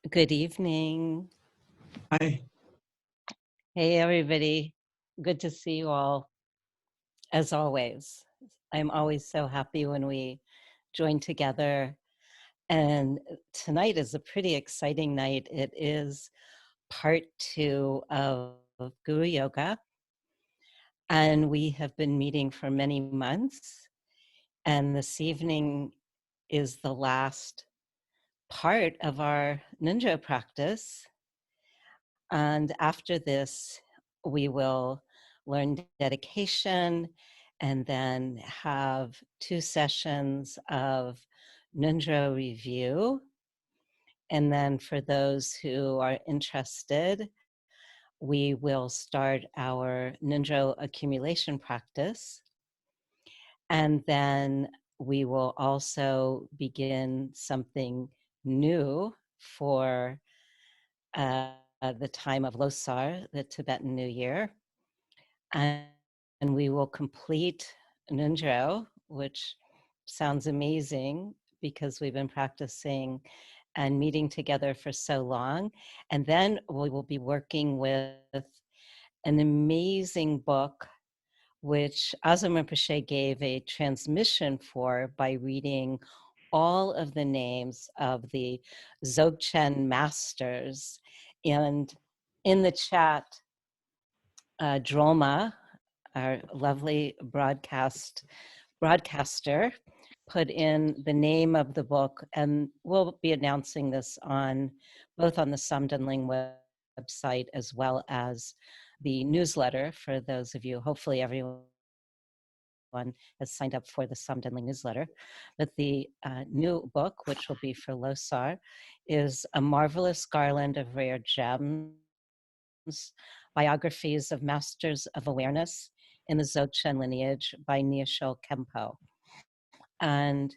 Good evening. Hi. Hey, everybody. Good to see you all, as always. I'm always so happy when we join together. And tonight is a pretty exciting night. It is part 2 of Guru Yoga. And we have been meeting for many months. And this evening is the last part of our ninja practice. And after this, we will learn dedication and then have 2 sessions of Nundro review. And then for those who are interested, we will start our Nundro accumulation practice. And then we will also begin something new for the time of Losar, the Tibetan New Year. And we will complete Nundro, which sounds amazing because we've been practicing and meeting together for so long. And then we will be working with an amazing book, which Azam Rinpoche gave a transmission for by reading all of the names of the Dzogchen masters. And in the chat, Droma, our lovely broadcaster, put in the name of the book, and we'll be announcing this on both on the Samden Ling website as well as the newsletter for those of you. Hopefully everyone has signed up for the Samden Ling newsletter. But the new book, which will be for Losar, is A Marvelous Garland of Rare Gems, Biographies of Masters of Awareness in the Dzogchen Lineage by Nyosho Kempo. And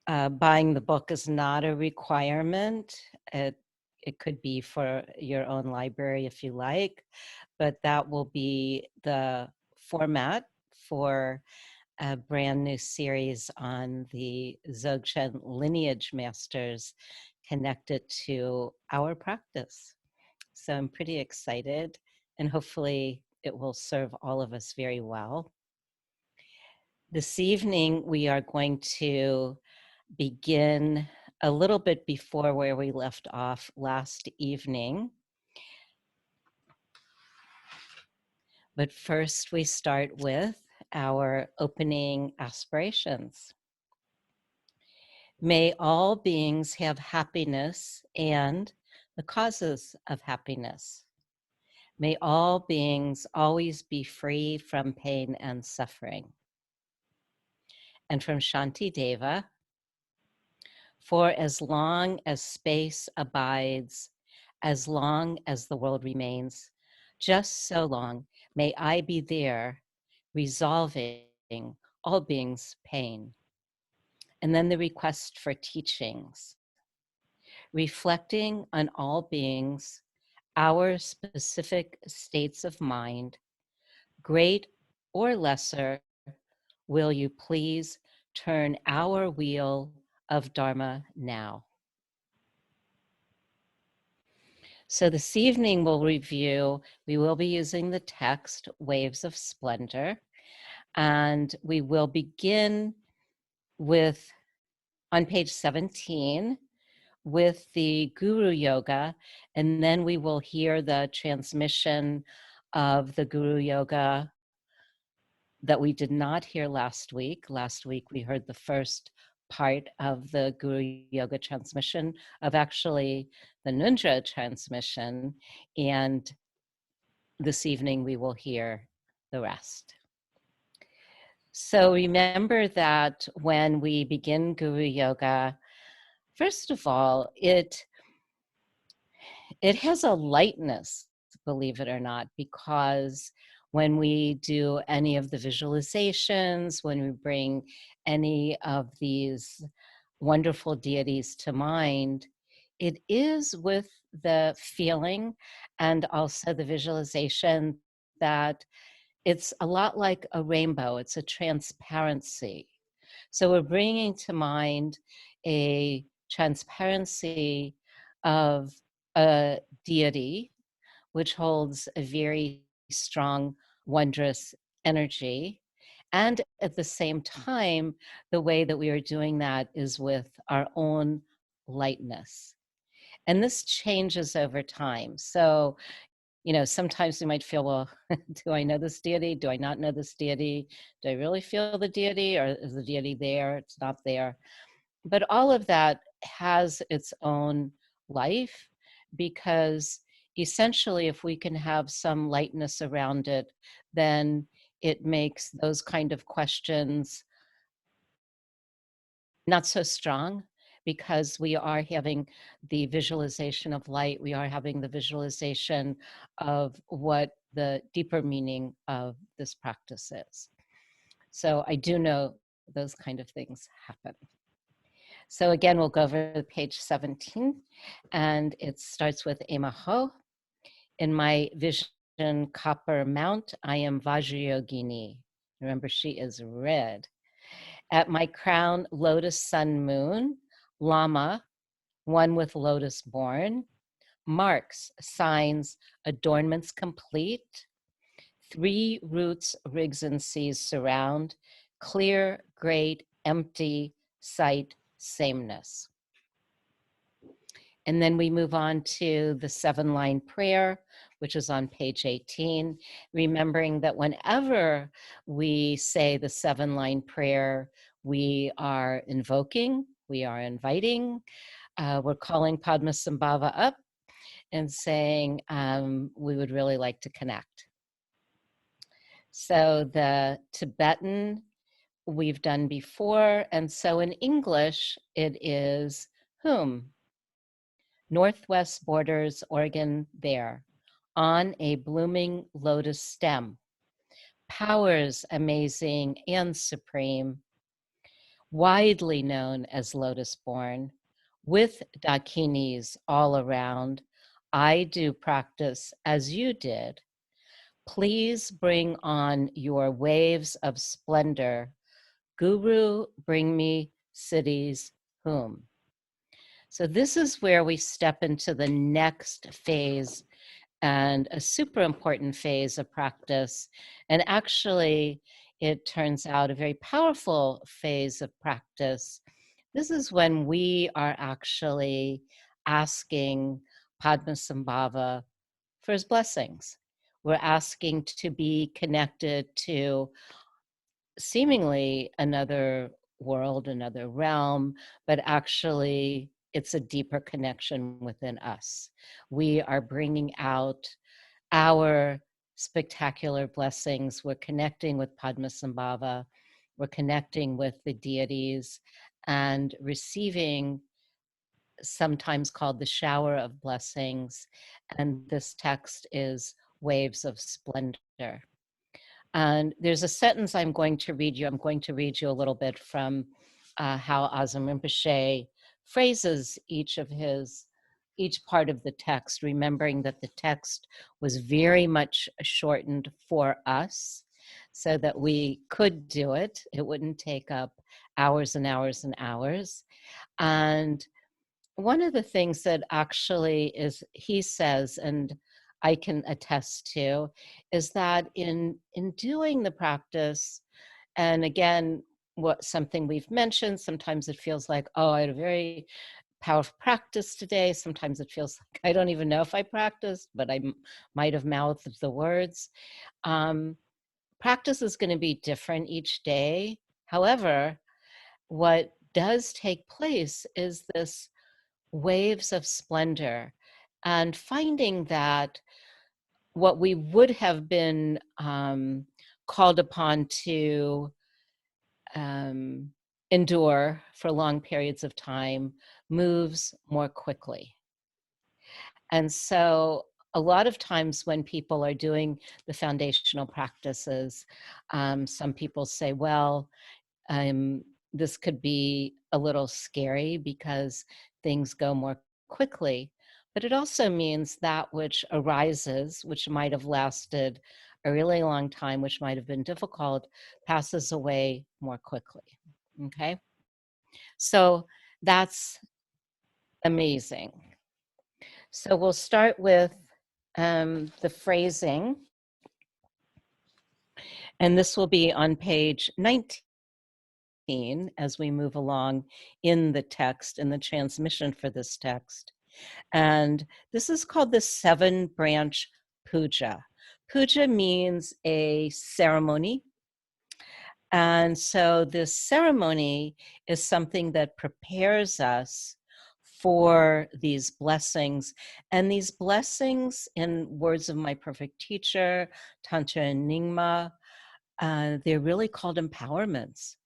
buying the book is not a requirement. It could be for your own library if you like, but that will be the format for a brand new series on the Dzogchen lineage masters connected to our practice. So I'm pretty excited, and hopefully it will serve all of us very well. This evening, we are going to begin a little bit before where we left off last evening. But first, we start with our opening aspirations. May all beings have happiness and the causes of happiness. May all beings always be free from pain and suffering. And from Shanti Deva, for as long as space abides, as long as the world remains, just so long may I be there, resolving all beings' pain. And then the request for teachings, reflecting on all beings, our specific states of mind, great or lesser, will you please turn our wheel of Dharma now? So this evening we'll review, we will be using the text Waves of Splendor, and we will begin with, on page 17, with the Guru Yoga, and then we will hear the transmission of the Guru Yoga that we did not hear last week. Last week we heard the first part of the Guru Yoga transmission of actually the Nundra transmission, and this evening we will hear the rest. So remember that when we begin Guru Yoga, first of all, it has a lightness, believe it or not, because when we do any of the visualizations, when we bring any of these wonderful deities to mind, it is with the feeling and also the visualization that it's a lot like a rainbow. It's a transparency. So we're bringing to mind a transparency of a deity, which holds a very strong, wondrous energy. And at the same time, the way that we are doing that is with our own lightness. And this changes over time. So, sometimes we might feel, well, do I know this deity? Do I not know this deity? Do I really feel the deity, or is the deity there? It's not there. But all of that has its own life, because essentially, if we can have some lightness around it, then it makes those kind of questions not so strong, because we are having the visualization of light. We are having the visualization of what the deeper meaning of this practice is. So I do know those kind of things happen. So again, we'll go over to page 17, and it starts with Emaho. In my vision copper mount, I am Vajrayogini. Remember, she is red. At my crown, lotus sun moon, Lama, one with lotus born, marks, signs, adornments complete. 3 roots, rigs and seas surround, clear, great, empty, sight, sameness. And then we move on to the 7-line prayer, which is on page 18, remembering that whenever we say the 7-line prayer, we are invoking, we are inviting, we're calling Padmasambhava up and saying we would really like to connect. So the Tibetan we've done before, and so in English it is whom? Northwest borders, Oregon there, on a blooming lotus stem. Powers amazing and supreme, widely known as lotus born, with dakinis all around, I do practice as you did. Please bring on your waves of splendor. Guru, bring me cities whom. So this is where we step into the next phase, and a super important phase of practice. And actually, it turns out a very powerful phase of practice. This is when we are actually asking Padmasambhava for his blessings. We're asking to be connected to seemingly another world, another realm, but actually it's a deeper connection within us. We are bringing out our spectacular blessings. We're connecting with Padmasambhava. We're connecting with the deities and receiving, sometimes called the shower of blessings. And this text is waves of splendor. And there's a sentence I'm going to read you. I'm going to read you a little bit from how Azam Rinpoche phrases each part of the text, remembering that the text was very much shortened for us so that we could do it. It wouldn't take up hours and hours and hours. And one of the things that actually is, he says, and I can attest to, is that in doing the practice, and again, something we've mentioned, sometimes it feels like, oh, I had a very powerful practice today. Sometimes it feels like I don't even know if I practiced, but I might have mouthed the words. Practice is going to be different each day. However, what does take place is this waves of splendor, and finding that what we would have been called upon to endure for long periods of time moves more quickly. And so a lot of times when people are doing the foundational practices, some people say, well, this could be a little scary because things go more quickly. But it also means that which arises, which might have lasted a really long time, which might have been difficult, passes away more quickly. Okay? So that's Amazing. So we'll start with the phrasing, and this will be on page 19 as we move along in the text, in the transmission for this text. And this is called the 7-branch puja. Puja means a ceremony. And so this ceremony is something that prepares us for these blessings. And these blessings, in words of my perfect teacher, Tantra Nyingma, they're really called empowerments.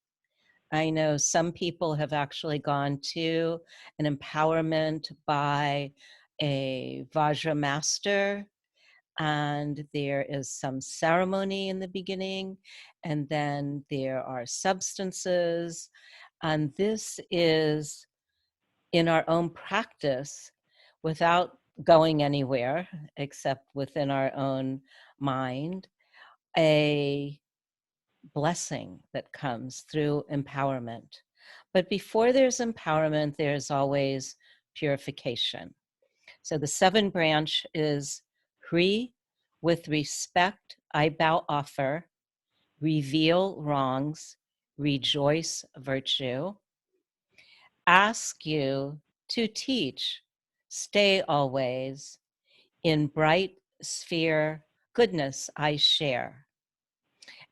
I know some people have actually gone to an empowerment by a Vajra master, and there is some ceremony in the beginning, and then there are substances. And this is in our own practice without going anywhere except within our own mind, a blessing that comes through empowerment. But before there's empowerment, there's always purification. So the 7-branch is Hri, with respect, I bow offer, reveal wrongs, rejoice virtue, ask you to teach, stay always, in bright sphere, goodness I share.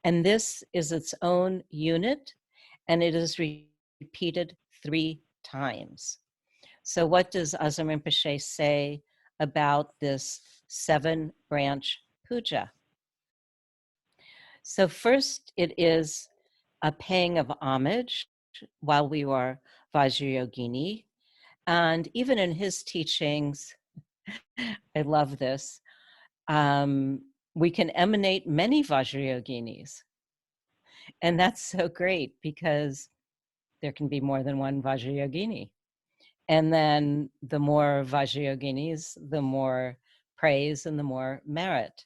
And this is its own unit, and it is repeated 3 times. So what does Azam Rinpoche say about this 7-branch puja? So first, it is a paying of homage while we were Vajrayogini. And even in his teachings, I love this, we can emanate many Vajrayoginis. And that's so great because there can be more than one Vajrayogini. And then the more Vajrayoginis, the more praise and the more merit.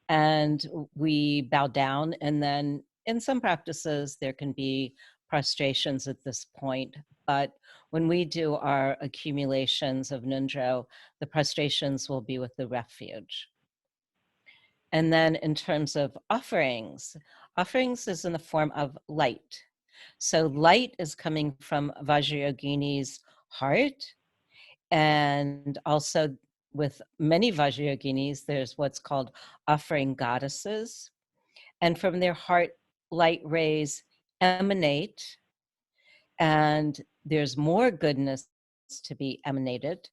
And we bow down, and then in some practices, there can be prostrations at this point. But when we do our accumulations of Nundro, the prostrations will be with the refuge. And then in terms of offerings, offerings is in the form of light. So light is coming from Vajrayogini's heart, and also with many Vajrayoginis, there's what's called offering goddesses. And from their heart, light rays emanate, and there's more goodness to be emanated.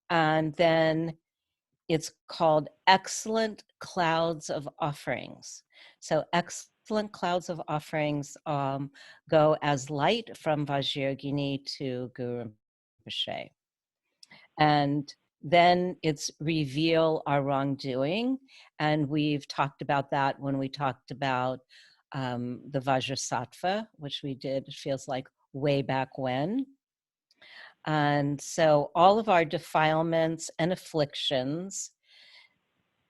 And then it's called excellent clouds of offerings. So excellent clouds of offerings go as light from Vajrayogini to Guru Rinpoche. And then it's reveal our wrongdoing. And we've talked about that when we talked about the Vajrasattva, which we did, it feels like way back when. And so all of our defilements and afflictions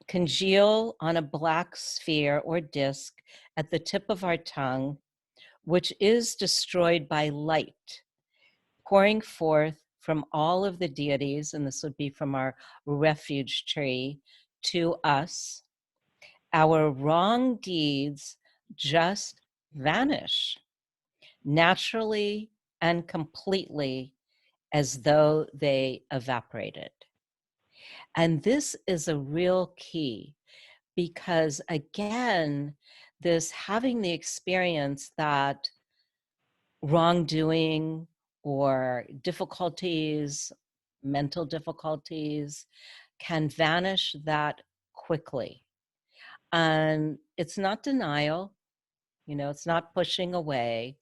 congeal on a black sphere or disk at the tip of our tongue, which is destroyed by light, pouring forth from all of the deities, and this would be from our refuge tree, to us. Our wrong deeds just vanish naturally and completely as though they evaporated. And this is a real key because, again, this having the experience that wrongdoing or difficulties, mental difficulties, can vanish that quickly. And it's not denial, it's not pushing away.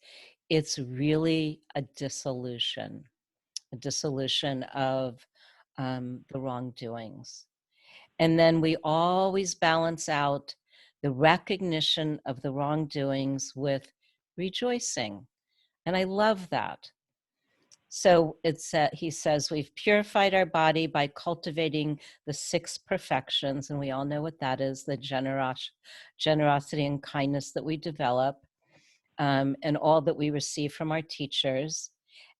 It's really a dissolution of the wrongdoings. And then we always balance out the recognition of the wrongdoings with rejoicing. And I love that. So he says, we've purified our body by cultivating the 6 perfections. And we all know what that is, the generosity and kindness that we develop, and all that we receive from our teachers.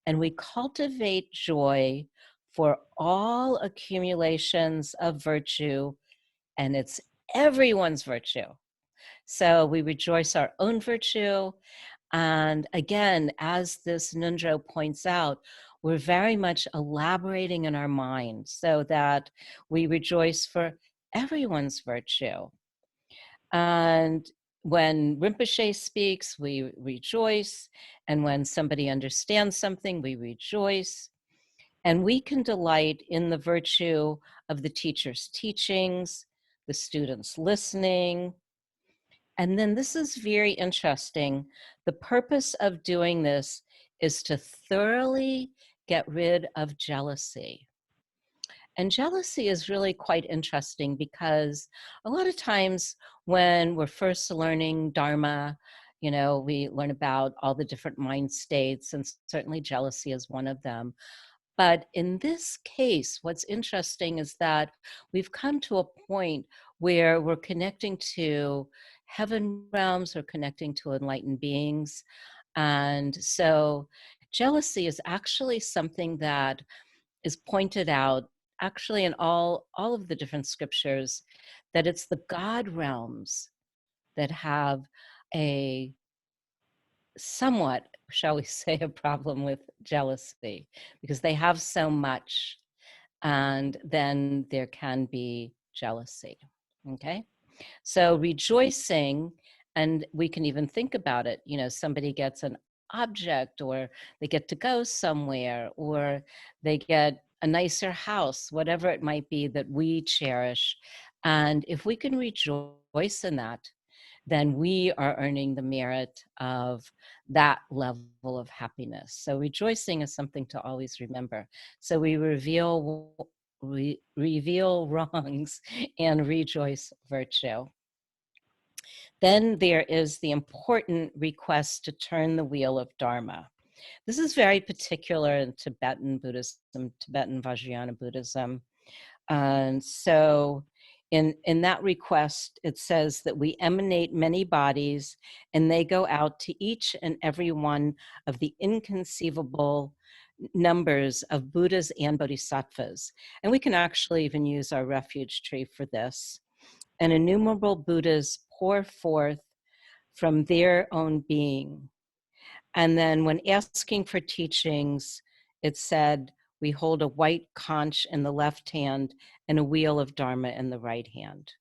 and we cultivate joy for all accumulations of virtue, and it's everyone's virtue. So we rejoice our own virtue. And again, as this Nundro points out, we're very much elaborating in our mind so that we rejoice for everyone's virtue. And when Rinpoche speaks, we rejoice. And when somebody understands something, we rejoice. And we can delight in the virtue of the teacher's teachings, the students listening. And then this is very interesting. The purpose of doing this is to thoroughly get rid of jealousy. And jealousy is really quite interesting because a lot of times when we're first learning Dharma, you know, we learn about all the different mind states, and certainly jealousy is one of them. But in this case, what's interesting is that we've come to a point where we're connecting to heaven realms, or connecting to enlightened beings. And so jealousy is actually something that is pointed out actually in all of the different scriptures, that it's the God realms that have a somewhat, shall we say, a problem with jealousy, because they have so much, and then there can be jealousy. Okay, so rejoicing, and we can even think about it, you know, somebody gets an object, or they get to go somewhere, or they get a nicer house, whatever it might be that we cherish. And if we can rejoice in that, then we are earning the merit of that level of happiness. So rejoicing is something to always remember. So we reveal wrongs and rejoice virtue. Then there is the important request to turn the wheel of Dharma. This is very particular in Tibetan Buddhism, Tibetan Vajrayana Buddhism. And so in that request, it says that we emanate many bodies, and they go out to each and every one of the inconceivable numbers of Buddhas and Bodhisattvas. And we can actually even use our refuge tree for this. And innumerable Buddhas pour forth from their own being. And then when asking for teachings, it said, we hold a white conch in the left hand and a wheel of Dharma in the right hand.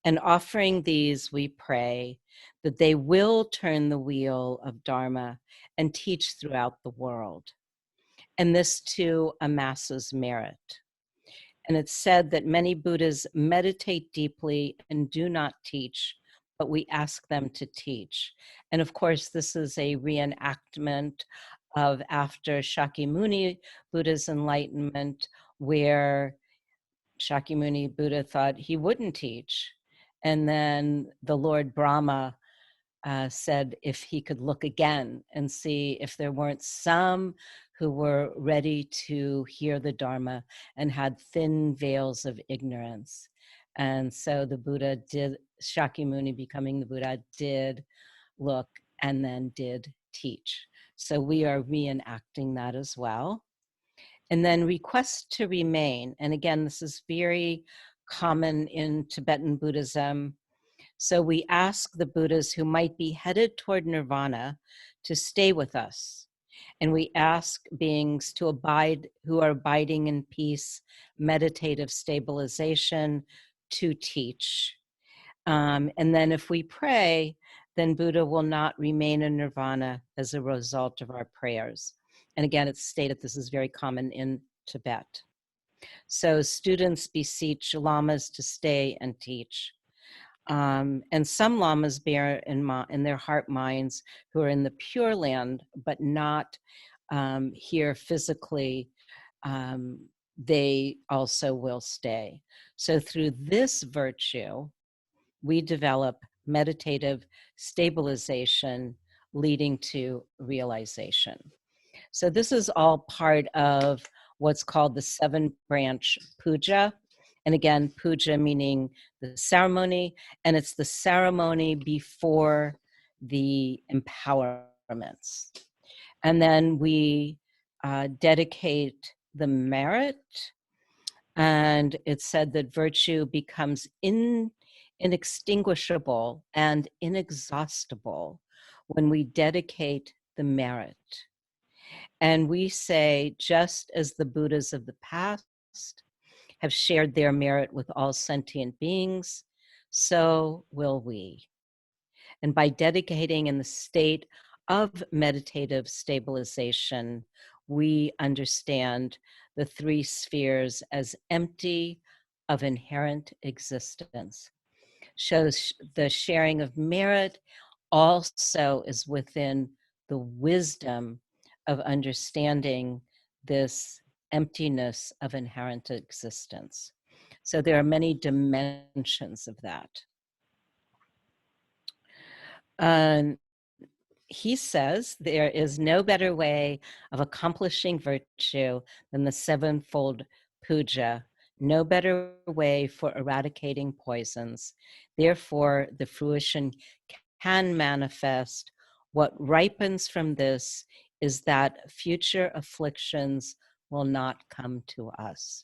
And offering these, we pray that they will turn the wheel of Dharma and teach throughout the world. And this too amasses merit. And it's said that many Buddhas meditate deeply and do not teach, but we ask them to teach. And of course, this is a reenactment of after Shakyamuni Buddha's enlightenment, where Shakyamuni Buddha thought he wouldn't teach. And then the Lord Brahma said if he could look again and see if there weren't some who were ready to hear the Dharma and had thin veils of ignorance. And so the Buddha did, Shakyamuni becoming the Buddha, did look and then did teach. So we are reenacting that as well. And then request to remain. And again, this is very common in Tibetan Buddhism. So we ask the Buddhas who might be headed toward nirvana to stay with us. And we ask beings to abide, who are abiding in peace, meditative stabilization, to teach. And then if we pray, then Buddha will not remain in nirvana as a result of our prayers. And again, it's stated this is very common in Tibet. So students beseech lamas to stay and teach. And some lamas bear in their heart minds who are in the Pure Land, but not here physically, they also will stay. So through this virtue, we develop meditative stabilization leading to realization. So this is all part of what's called the 7-branch puja. And again, puja meaning the ceremony, and it's the ceremony before the empowerments. And then we dedicate the merit. And it said that virtue becomes inextinguishable and inexhaustible when we dedicate the merit. And we say, just as the Buddhas of the past have shared their merit with all sentient beings, so will we. And by dedicating in the state of meditative stabilization, we understand the three spheres as empty of inherent existence. Shows the sharing of merit also is within the wisdom of understanding this emptiness of inherent existence. So there are many dimensions of that. He says there is no better way of accomplishing virtue than the sevenfold puja, no better way for eradicating poisons. Therefore, the fruition can manifest. What ripens from this is that future afflictions will not come to us.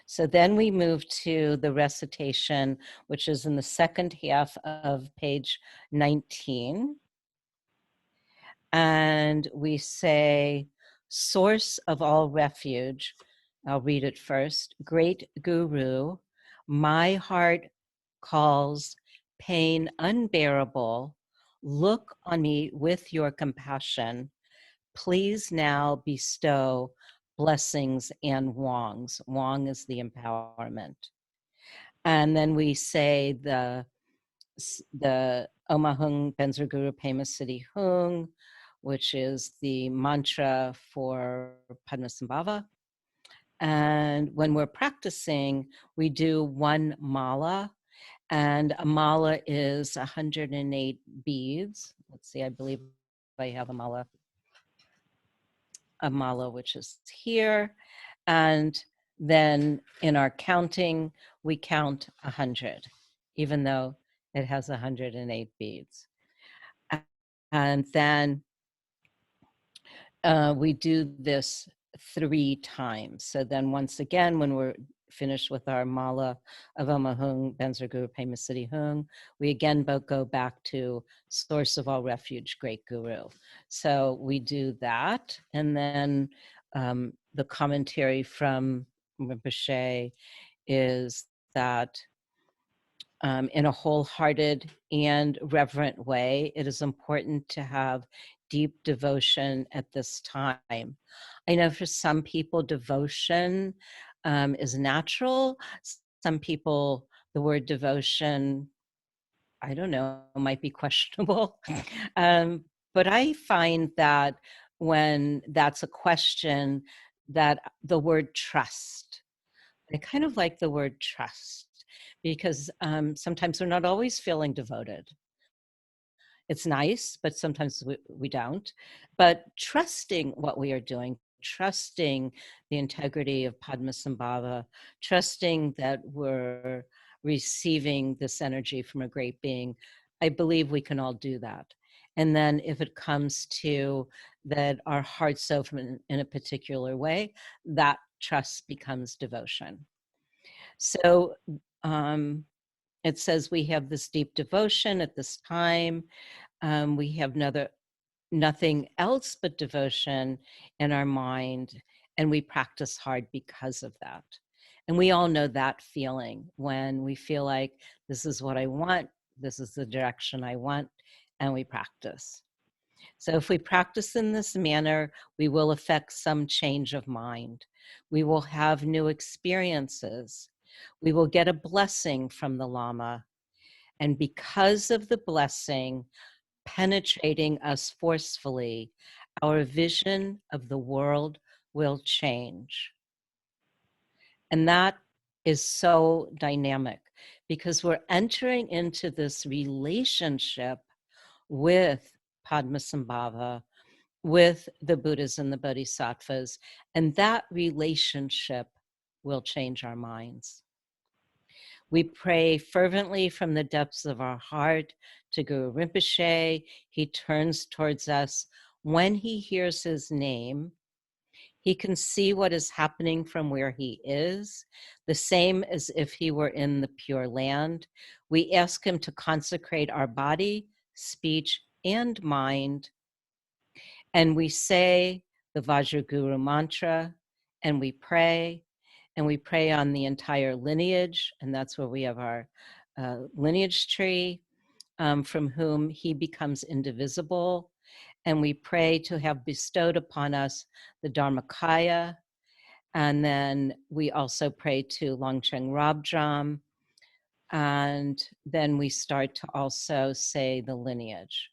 So then we move to the recitation, which is in the second half of page 19. And we say, source of all refuge. I'll read it first. Great Guru, my heart calls pain unbearable. Look on me with your compassion. Please now bestow blessings and wongs. Wong is the empowerment. And then we say the Omahung Benzer Guru Pema Siddhi Hung, which is the mantra for Padmasambhava. And when we're practicing, we do one mala, and a mala is 108 beads. Let's see, I believe I have a mala which is here. And then in our counting, we count 100, even though it has 108 beads. And then we do this 3 times. So then once again, when we're finished with our mala of Omahung, Benzer Guru Pema Siddhi Hung, we again go back to source of all refuge, great Guru. So we do that. And then the commentary from Rinpoche is that in a wholehearted and reverent way, it is important to have deep devotion at this time. I know for some people, devotion is natural. Some people, the word devotion, I don't know, might be questionable. But I find that when that's a question, that the word trust, I kind of like the word trust because sometimes we're not always feeling devoted. It's nice, but sometimes we don't. But trusting what we are doing, trusting the integrity of Padmasambhava, trusting that we're receiving this energy from a great being, I believe we can all do that. And then if it comes to that our hearts open in a particular way, that trust becomes devotion. So it says we have this deep devotion at this time. We have nothing else but devotion in our mind, and we practice hard because of that. And we all know that feeling when we feel like this is what I want, this is the direction I want, and we practice. So if we practice in this manner, we will affect some change of mind. We will have new experiences. We will get a blessing from the Lama. And because of the blessing penetrating us forcefully, our vision of the world will change. And that is so dynamic because we're entering into this relationship with Padmasambhava, with the Buddhas and the Bodhisattvas, and that relationship will change our minds. We pray fervently from the depths of our heart to Guru Rinpoche. He turns towards us when he hears his name, he can see what is happening from where he is, the same as if he were in the Pure Land. We ask him to consecrate our body, speech, and mind. And we say the Vajraguru mantra, and we pray on the entire lineage. And that's where we have our lineage tree, from whom he becomes indivisible. And we pray to have bestowed upon us the Dharmakaya. And then we also pray to Longchen Rabdram. And then we start to also say the lineage.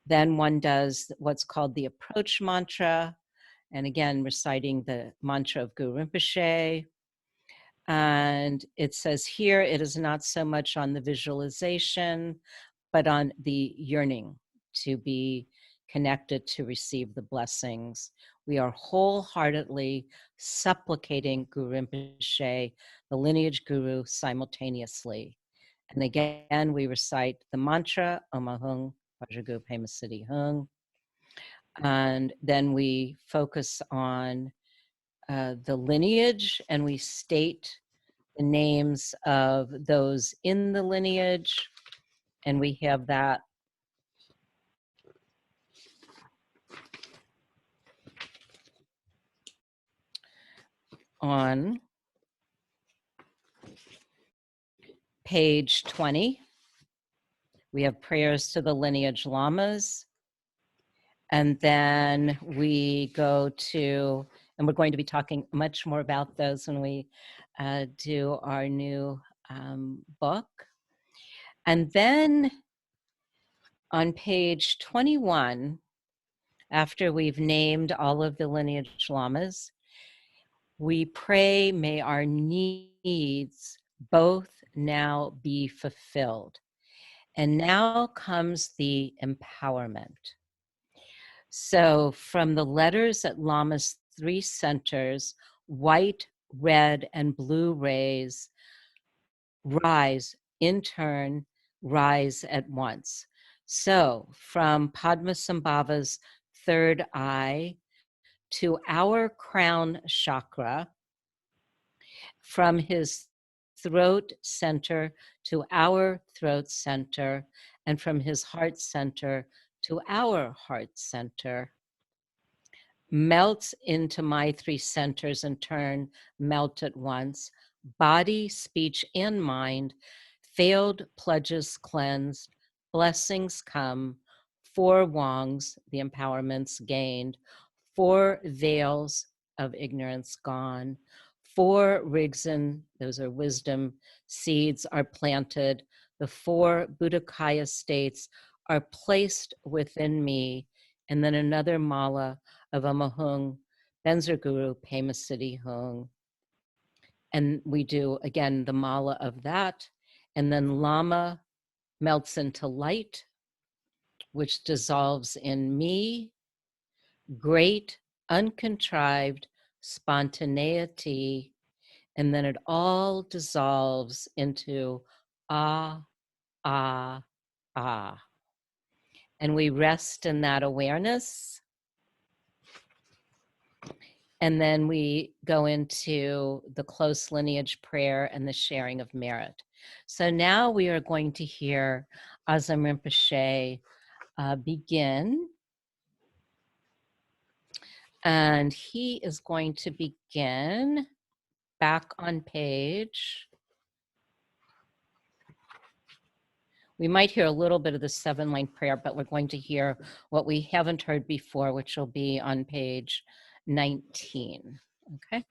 Then one does what's called the approach mantra. And again, reciting the mantra of Guru Rinpoche. And it says here, it is not so much on the visualization, but on the yearning to be connected to receive the blessings. We are wholeheartedly supplicating Guru Rinpoche, the lineage guru, simultaneously. And again, we recite the mantra, Om Ahung, Vajragu Pema Siddhi Hung. And then we focus on the lineage, and we state the names of those in the lineage. And we have that on page 20. We have prayers to the lineage lamas. And then we go to, and we're going to be talking much more about those when we do our new book. And then on page 21, after we've named all of the lineage lamas, we pray, may our needs both now be fulfilled. And now comes the empowerment. So from the letters at Lama's 3 centers, white, red, and blue rays rise, in turn, rise at once. So from Padmasambhava's 3rd eye to our crown chakra, from his throat center to our throat center, and from his heart center to our heart center, melts into my 3 centers in turn, melt at once, body, speech, and mind, failed pledges cleansed, blessings come, 4 wongs, the empowerments gained, 4 veils of ignorance gone, 4 rigzen, those are wisdom seeds, are planted, the 4 Buddhakaya states are placed within me, and then another mala of Amahung, Benzer Guru, Pema Siddhi Hung. And we do, again, the mala of that. And then Lama melts into light, which dissolves in me, great, uncontrived spontaneity. And then it all dissolves into ah, ah, ah. And we rest in that awareness. And then we go into the close lineage prayer and the sharing of merit. So now we are going to hear Azam Rinpoche begin. And he is going to begin back on page. We might hear a little bit of the 7-line prayer, but we're going to hear what we haven't heard before, which will be on page 19. Okay.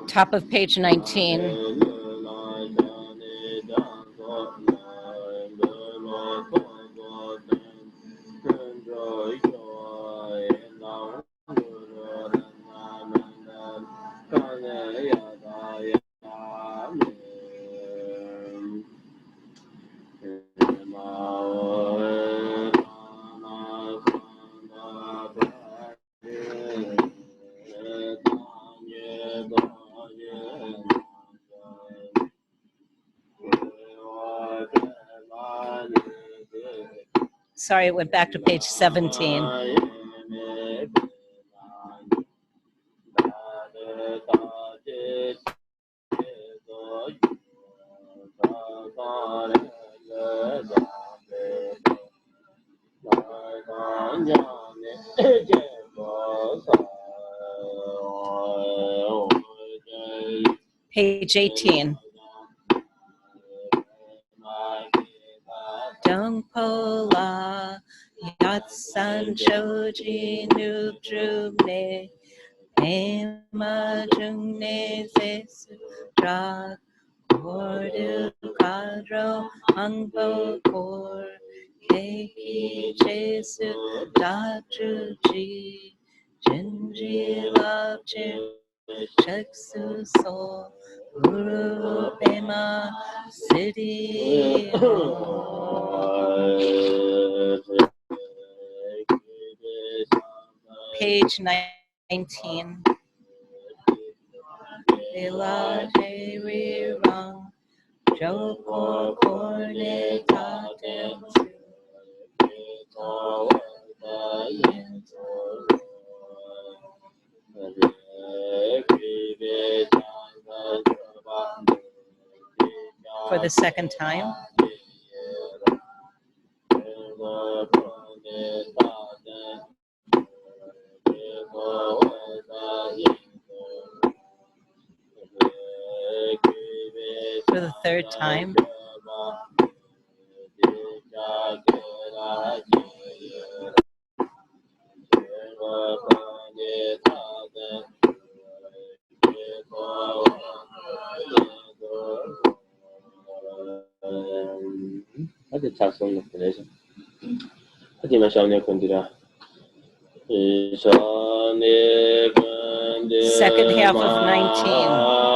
Top of page 19. Sorry, it went back to page 17. Page 18. Dongpo la yatsan shoji nubdrumne pema jungne zesu drag ordu kadro hangbo kor keiki jesu dagjuji jinji labje cheksu so guru pema siddhi page 19. Ilaje rirang joko korne taten for the second time. For the third time. Second half of 19.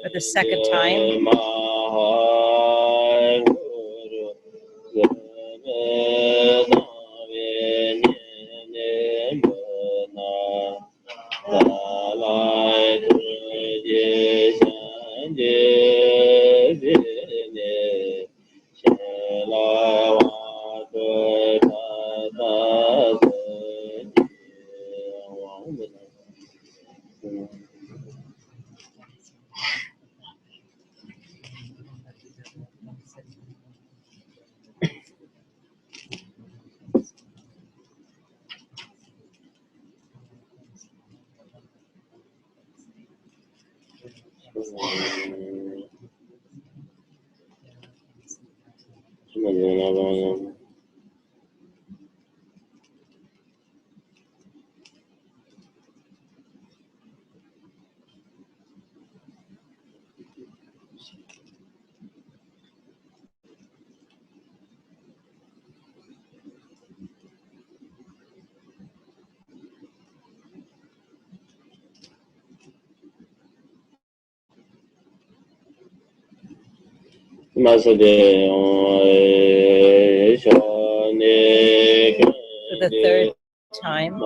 For the second time. For the third time.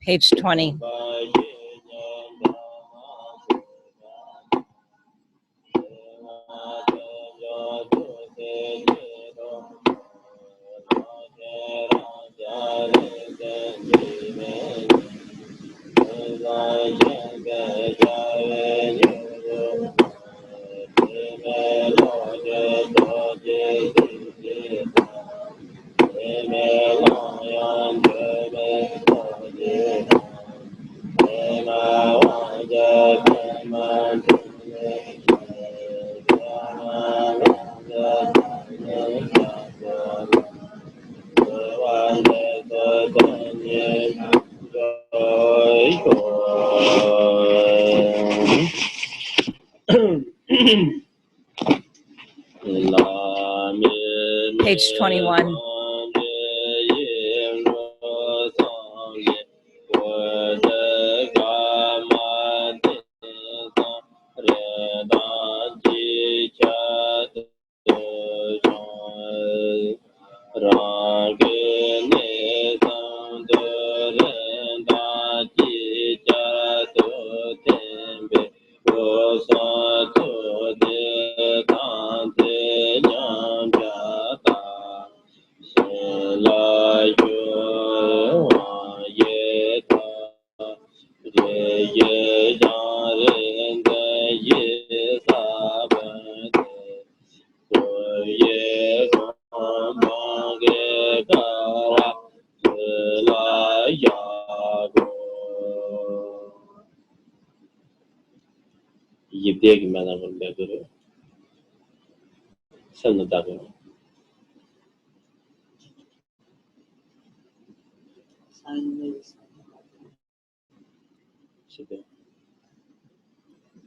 Page 20. Page 21.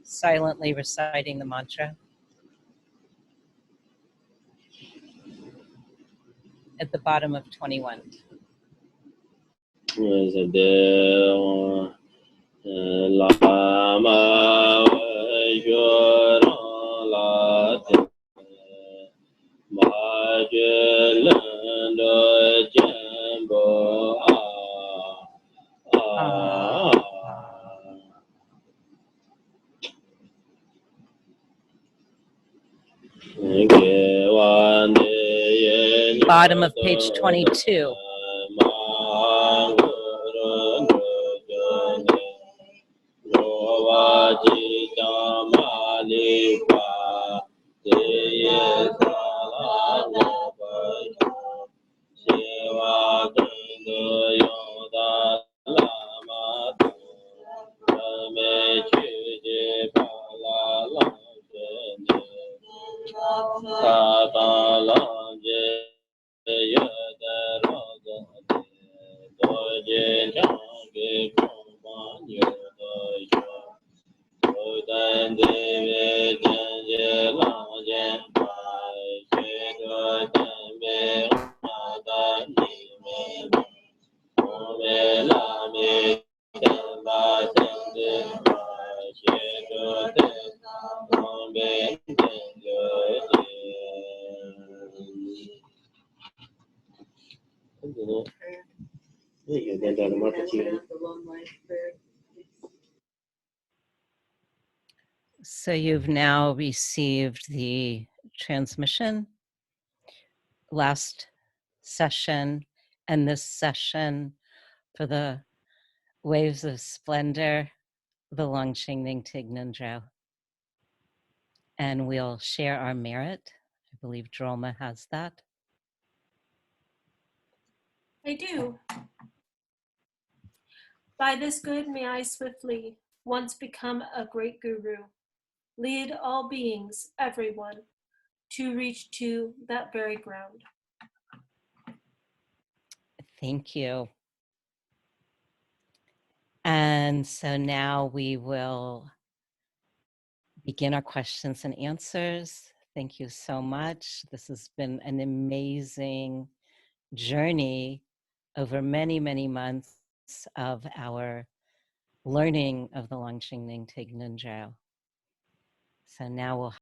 Silently reciting the mantra. At the bottom of 21. Lama bottom of page 22. So you've now received the transmission, last session and this session for the Waves of Splendor, the Longqing Ning Tignan Zhao. And we'll share our merit. I believe Drolma has that. I do. By this good may I swiftly once become a great guru, lead all beings, everyone, to reach to that very ground. Thank you. And so now we will begin our questions and answers. Thank you so much. This has been an amazing journey over many, many months of our learning of the Longqing Ning Tignan Zhao. So now we'll